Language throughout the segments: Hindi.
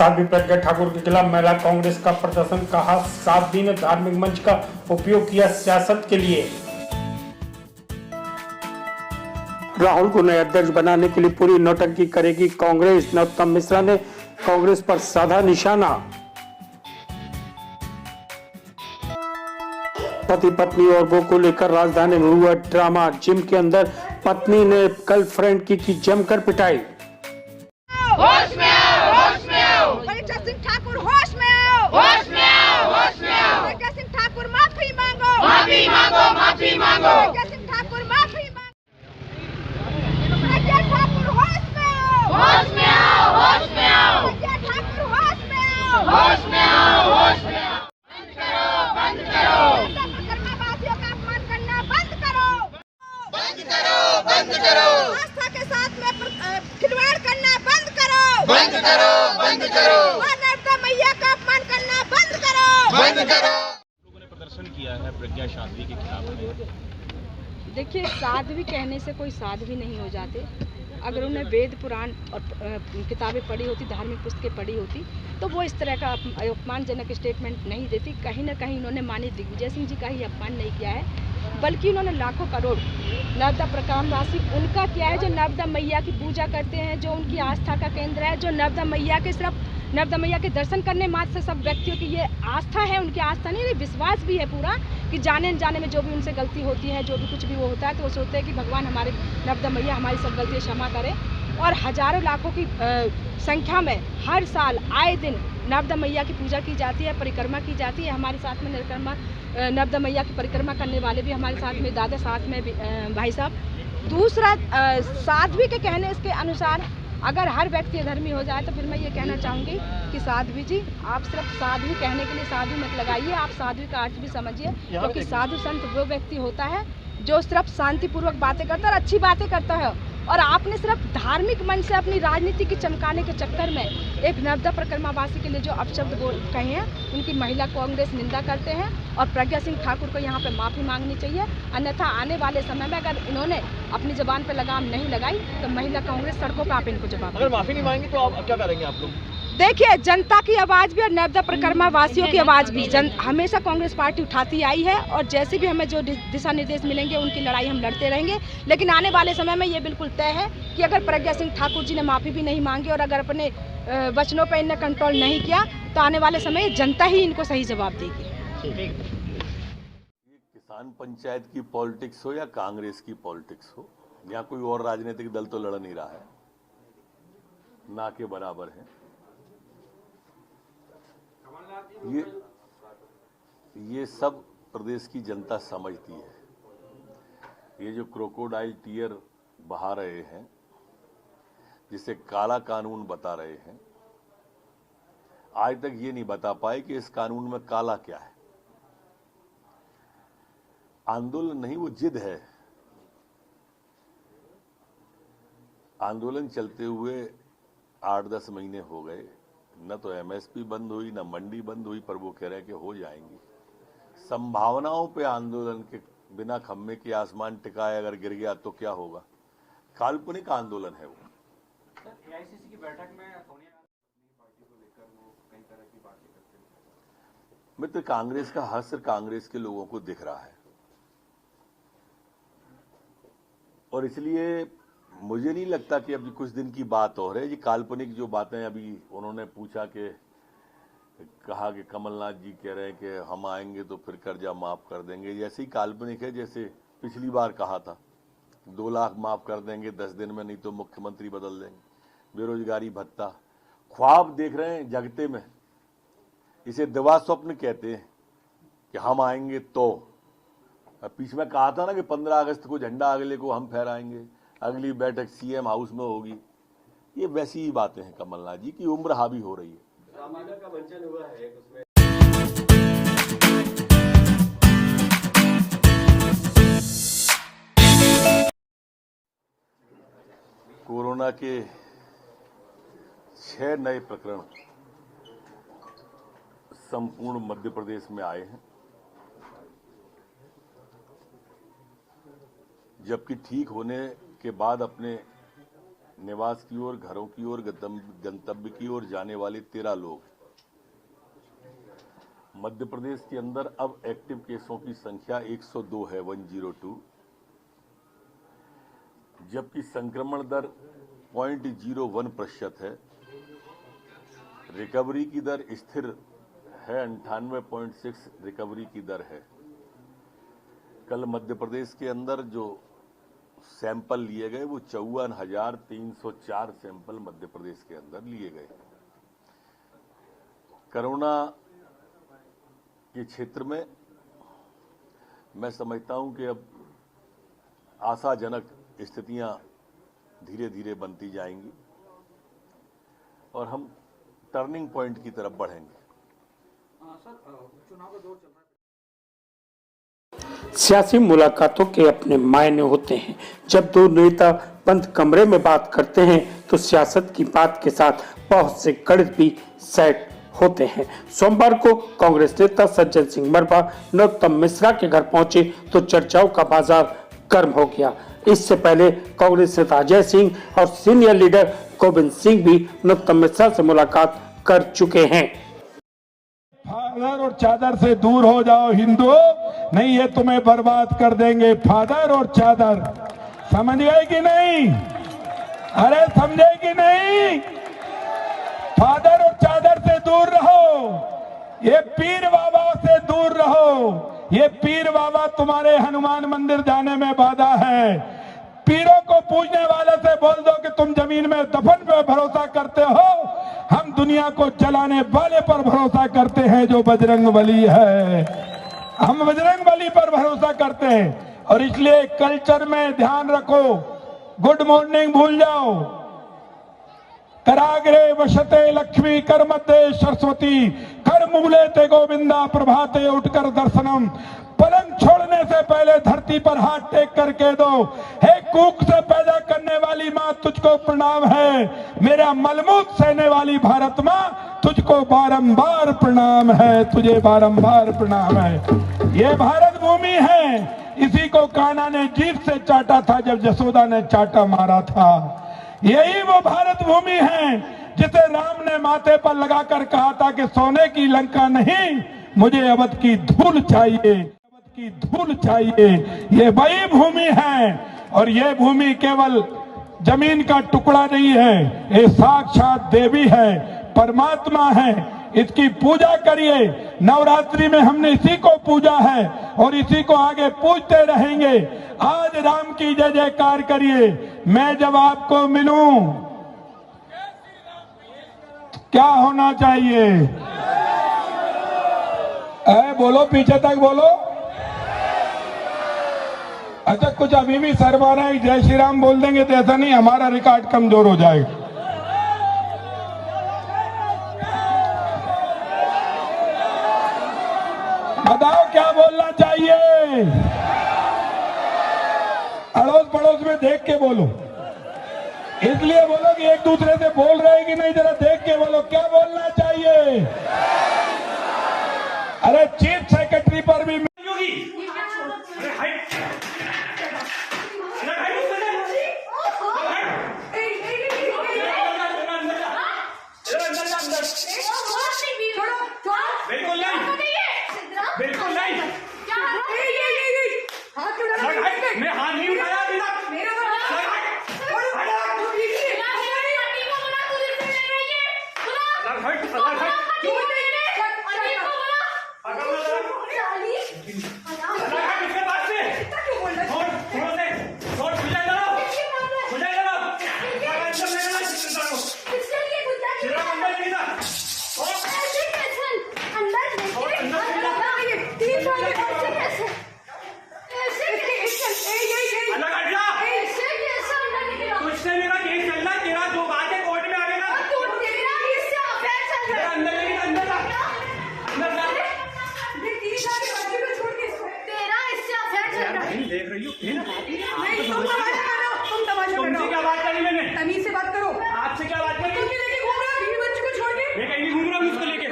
साध्वी प्रज्ञा ठाकुर के खिलाफ महिला कांग्रेस का प्रदर्शन, कहा साध्वी ने धार्मिक मंच का उपयोग किया सियासत के लिए। राहुल को नए अध्यक्ष बनाने के लिए पूरी नौटंकी करेगी कांग्रेस, नरोत्तम मिश्रा ने कांग्रेस पर साधा निशाना। पति पत्नी और बहू को लेकर राजधानी में हुआ ड्रामा, जिम के अंदर पत्नी ने गर्लफ्रेंड की जमकर पिटाई। होश में आओ, होश में आओ। प्रज्ञा सिंह ठाकुर होश में आओ, होश में आओ, होश में आओ। प्रज्ञा सिंह ठाकुर माफी मांगो, माफी मांगो, माफी मांगो। प्रज्ञा सिंह ठाकुर माफी मांगो। प्रज्ञा ठाकुर होश में आओ, होश में आओ, होश में आओ। प्रज्ञा ठाकुर होश में आओ, होश में आओ, होश में आओ। बंद करो, बंद करो। कर्मवासियों का अपमान करना बंद करो, बंद करो, बंद करो। आस्था के साथ में खिलवाड़ करना बंद करो, बंद करो, बंद करो। और नर्मदा मैया का अपमान करना बंद करो, बंद करो। लोगों ने प्रदर्शन किया है प्रज्ञा साध्वी के खिलाफ में। देखिए, साध्वी कहने से कोई साध्वी नहीं हो जाते। अगर उन्हें वेद पुराण और किताबें पढ़ी होती, धार्मिक पुस्तकें पढ़ी होती, तो वो इस तरह का अपमानजनक स्टेटमेंट नहीं देती। कहीं ना कहीं उन्होंने माननीय दिग्विजय सिंह जी का ही अपमान नहीं किया है, बल्कि उन्होंने लाखों करोड़ नर्मदा प्रकामवासी उनका किया है, जो नर्मदा मैया की पूजा करते हैं, जो उनकी आस्था का केंद्र है, जो नर्मदा मैया के सिर्फ नर्मदा मैया के दर्शन करने मात्र से सब व्यक्तियों की ये आस्था है, उनकी आस्था नहीं, विश्वास भी है पूरा कि जाने अनजाने में जो भी उनसे गलती होती है, जो भी कुछ भी वो होता है, तो वो सोचते हैं कि भगवान हमारे नर्मदा मैया हमारी सब गलतियाँ क्षमा करें। और हजारों लाखों की संख्या में हर साल आए दिन नर्मदा मैया की पूजा की जाती है, परिक्रमा की जाती है। हमारे साथ में नर्मदा मैया की परिक्रमा करने वाले भी हमारे साथ में, दादा साथ में भाई साहब। दूसरा, साध्वी के कहने इसके अनुसार अगर हर व्यक्ति धर्मी हो जाए तो फिर मैं ये कहना चाहूँगी कि साध्वी जी, आप सिर्फ साध्वी कहने के लिए साधु मत लगाइए, आप साध्वी का अर्थ भी समझिए, क्योंकि साधु संत वो व्यक्ति होता है जो सिर्फ शांतिपूर्वक बातें करता है और अच्छी बातें करता है। और आपने सिर्फ धार्मिक मन से अपनी राजनीति की चमकाने के चक्कर में एक नर्मदा परिक्रमावासी के लिए जो अपशब्द कहे हैं, उनकी महिला कांग्रेस निंदा करते हैं और प्रज्ञा सिंह ठाकुर को यहाँ पे माफ़ी मांगनी चाहिए। अन्यथा आने वाले समय में अगर इन्होंने अपनी जबान पर लगाम नहीं लगाई तो महिला कांग्रेस सड़कों पर आप इनको जवाब। अगर माफी नहीं मांगेंगे तो आप क्या करेंगे आप लोग? देखिए, जनता की आवाज़ भी और नर्मदा परिक्रमा वासियों की आवाज़ भी हमेशा कांग्रेस पार्टी उठाती आई है, और जैसे भी हमें जो दिशा निर्देश मिलेंगे उनकी लड़ाई हम लड़ते रहेंगे। लेकिन आने वाले समय में ये बिल्कुल तय है कि अगर प्रज्ञा सिंह ठाकुर जी ने माफ़ी भी नहीं मांगी और अगर अपने वचनों पर इन्हें कंट्रोल नहीं किया तो आने वाले समय जनता ही इनको सही जवाब देगी। ये किसान पंचायत की पॉलिटिक्स हो या कांग्रेस की पॉलिटिक्स हो, यहाँ कोई और राजनीतिक दल तो लड़ नहीं रहा है, ना के बराबर है। ये सब प्रदेश की जनता समझती है। ये जो क्रोकोडाइल टीयर बहा रहे हैं, जिसे काला कानून बता रहे हैं, आज तक ये नहीं बता पाए कि इस कानून में काला क्या है। आंदोलन नहीं, वो जिद है। आंदोलन चलते हुए 8-10 महीने हो गए, न तो एमएसपी बंद हुई, न मंडी बंद हुई, पर वो कह रहे हैं कि हो जाएंगी। संभावनाओं पे आंदोलन के बिना खम्भे के आसमान टिकाए अगर गिर गया तो क्या होगा? काल्पनिक आंदोलन है वो। एआईसीसी की बैठक में सोनिया गांधी पार्टी को लेकर वो कई तरह की बातें करते हैं। मित्र, कांग्रेस का हश्र कांग्रेस के लोगों को दिख रहा है, और इसलिए मुझे नहीं लगता कि अभी कुछ दिन की बात हो रही है। जी काल्पनिक जो बातें अभी उन्होंने पूछा कि कहा कि कमलनाथ जी कह रहे हैं कि हम आएंगे तो फिर कर्जा माफ कर देंगे, जैसे ही काल्पनिक है जैसे पिछली बार कहा था 2 लाख माफ कर देंगे 10 दिन में, नहीं तो मुख्यमंत्री बदल देंगे। बेरोजगारी भत्ता, ख्वाब देख रहे हैं जगते में, इसे दिवा स्वप्न कहते हैं कि हम आएंगे तो। पीछे में कहा था ना कि 15 अगस्त को झंडा अगले को हम फहराएंगे, अगली बैठक सीएम हाउस में होगी। ये वैसी ही बातें हैं कमलनाथ जी की, उम्र हावी हो रही है। रामलीला का मंचन हुआ है उसमें। कोरोना के 6 नए प्रकरण संपूर्ण मध्य प्रदेश में आए हैं, जबकि ठीक होने के बाद अपने निवास की ओर, घरों की ओर, गंतव्य की ओर जाने वाले 13 लोग। मध्य प्रदेश के अंदर अब एक्टिव केसों की संख्या 102 है, 102, जबकि संक्रमण दर 0.01% है। रिकवरी की दर स्थिर है, 98.6 रिकवरी की दर है। कल मध्य प्रदेश के अंदर जो सैंपल लिए गए वो 54,304 सैंपल मध्य प्रदेश के अंदर लिए गए। कोरोना के क्षेत्र में मैं समझता हूं कि अब आशाजनक स्थितियां धीरे धीरे बनती जाएंगी और हम टर्निंग पॉइंट की तरफ बढ़ेंगे। सर, चुनाव का दौर चल रहा है। सियासी मुलाकातों के अपने मायने होते हैं। जब दो नेता बंद कमरे में बात करते हैं तो सियासत की बात के साथ बहुत से गणित भी सेट होते हैं। सोमवार को कांग्रेस नेता सज्जन सिंह मरवा नरोत्तम मिश्रा के घर पहुंचे तो चर्चाओं का बाजार गर्म हो गया। इससे पहले कांग्रेस नेता अजय सिंह और सीनियर लीडर गोविंद सिंह भी नरोत्तम मिश्रा से मुलाकात कर चुके हैं। फादर और चादर से दूर हो जाओ हिंदुओं, नहीं ये तुम्हें बर्बाद कर देंगे। फादर और चादर, समझ गए कि नहीं? अरे समझे कि नहीं? फादर और चादर से दूर रहो, ये पीर बाबा से दूर रहो। ये पीर बाबा तुम्हारे हनुमान मंदिर जाने में बाधा है। पीरों को पूजने वाले से बोल दो कि तुम जमीन में दफन पे भरोसा करते हो, हम दुनिया को चलाने वाले पर भरोसा करते हैं जो बजरंगबली है। हम बजरंगबली पर भरोसा करते हैं और इसलिए कल्चर में ध्यान रखो। गुड मॉर्निंग भूल जाओ। कराग्रे वशते लक्ष्मी कर मध्य सरस्वती कर मूले ते गोविंदा प्रभाते उठकर दर्शनम। पलंग छोड़ने से पहले धरती पर हाथ टेक करके दो। हे कूक से पैदा करने वाली माँ, तुझको प्रणाम है। मेरा मलमूत सहने वाली भारत माँ, तुझको बारंबार प्रणाम है। तुझे बारंबार प्रणाम है। ये भारत भूमि है। इसी को कान्हा ने जीभ से चाटा था जब यशोदा ने चाटा मारा था। यही वो भारत भूमि है जिसे राम ने माथे पर लगाकर कहा था कि सोने की लंका नहीं, मुझे अवध की धूल चाहिए, अवध की धूल चाहिए। ये वही भूमि है और ये भूमि केवल जमीन का टुकड़ा नहीं है, ये साक्षात देवी है, परमात्मा है। इसकी पूजा करिए। नवरात्रि में हमने इसी को पूजा है और इसी को आगे पूजते रहेंगे। आज राम की जय जयकार करिए। मैं जब आपको मिलूं क्या होना चाहिए? बोलो, पीछे तक बोलो। अच्छा, कुछ अभी भी शर्मा रहा है। जय श्री राम बोल देंगे तो ऐसा नहीं, हमारा रिकॉर्ड कमजोर हो जाएगा। बताओ क्या बोलना चाहिए? अड़ोस पड़ोस में देख के बोलो। इसलिए बोलो कि एक दूसरे से बोल रहे हैं कि नहीं, जरा देख के बोलो। क्या बोलना चाहिए? अरे चीफ सेक्रेटरी पर भी बिल्कुल नहीं। मैं हाथ नहीं उठाया अभी देख रही हो? तुमसे क्या बात करी मैंने? तमीज से बात करो। आपसे क्या बात करी? तुम क्यों लेके घूम रहे हो बीवी बच्चे को छोड़ के? मैं कहीं नहीं घूम रहा हूँ उसको लेके।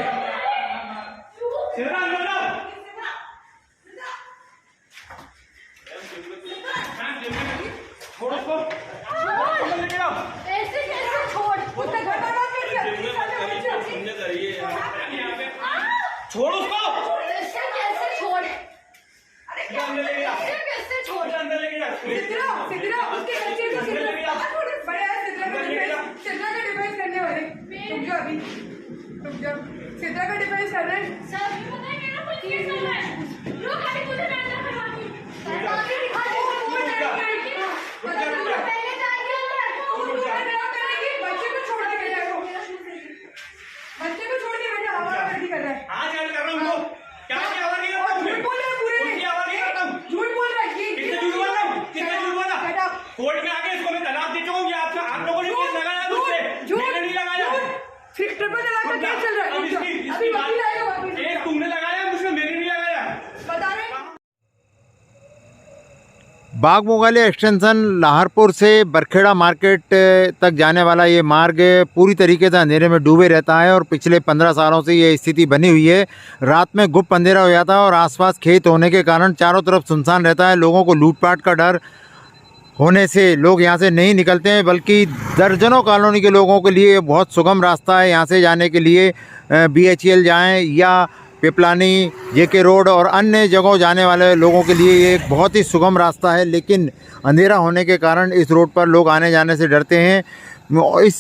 सिरा अंदर जाओ। छोड़ो उसको। लेके आओ। छोड़ उसको। कैसे छोड़? अरे कैसे छोड़? सिद्रा, उसके बच्चे को सिद्रा थोड़े बड़े हैं, सिद्रा का डिफेंस करने वाले। रुक जाओ अभी, रुक जाओ। सिद्रा का डिफेंस कर रहे हैं। सर पता है मेरा कुछ केस चल रहा है। लोग अभी मुझे मैंने करवाती। पहले जाएंगे बच्चे को छोड़ के भेजा को। बच्चे को छोड़ के भेजा, आवाज़ कर रहा है। हाँ जान कर रहा हूँ उनको। क्या आवाज़ नहीं करता हूँ? झूठ बोल रहा है पूरे। उनकी आवाज़ नहीं करता हूँ। झूठ बोल रहा है। किसने झूठ बोला? किसने झूठ बोला? कोर्ट में आके इसको मैं तलाक दे चुका हूँ। आप लोगों ने केस लगाया मुझसे, मैंने नहीं लगाया। ट्रिपल तलाक का केस चल रहा है। अभी वकील आएगा, वकील। केस तुमने लगाया मुझसे, मैंने नहीं लगाया। बता रहे बाग मुगलिया एक्सटेंशन लाहौरपुर से बरखेड़ा मार्केट तक जाने वाला ये मार्ग पूरी तरीके से अंधेरे में डूबे रहता है और पिछले 15 सालों से ये स्थिति बनी हुई है। रात में गुप्त अंधेरा हो जाता है और आसपास खेत होने के कारण चारों तरफ सुनसान रहता है। लोगों को लूटपाट का डर होने से लोग यहाँ से नहीं निकलते हैं, बल्कि दर्जनों कॉलोनी के लोगों के लिए बहुत सुगम रास्ता है यहाँ से जाने के लिए। BHEL जाएँ या पिपलानी, JK रोड और अन्य जगहों जाने वाले लोगों के लिए ये एक बहुत ही सुगम रास्ता है, लेकिन अंधेरा होने के कारण इस रोड पर लोग आने जाने से डरते हैं। इस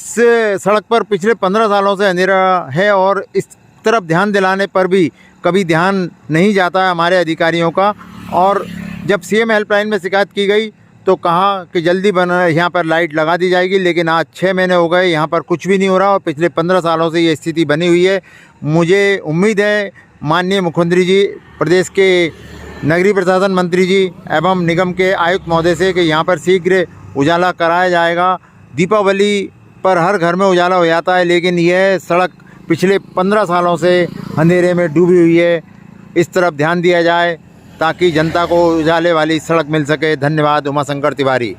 सड़क पर पिछले 15 सालों से अंधेरा है और इस तरफ ध्यान दिलाने पर भी कभी ध्यान नहीं जाता है हमारे अधिकारियों का। और जब CM हेल्पलाइन में शिकायत की गई तो कहा कि जल्दी यहाँ पर लाइट लगा दी जाएगी, लेकिन आज 6 महीने हो गए, यहाँ पर कुछ भी नहीं हो रहा और पिछले 15 सालों से ये स्थिति बनी हुई है। मुझे उम्मीद है माननीय मुख्यमंत्री जी, प्रदेश के नगरीय प्रशासन मंत्री जी एवं निगम के आयुक्त महोदय से कि यहाँ पर शीघ्र उजाला कराया जाएगा। दीपावली पर हर घर में उजाला हो जाता है, लेकिन यह सड़क पिछले 15 सालों से अंधेरे में डूबी हुई है। इस तरफ ध्यान दिया जाए ताकि जनता को उजाले वाली सड़क मिल सके। धन्यवाद। उमाशंकर तिवारी।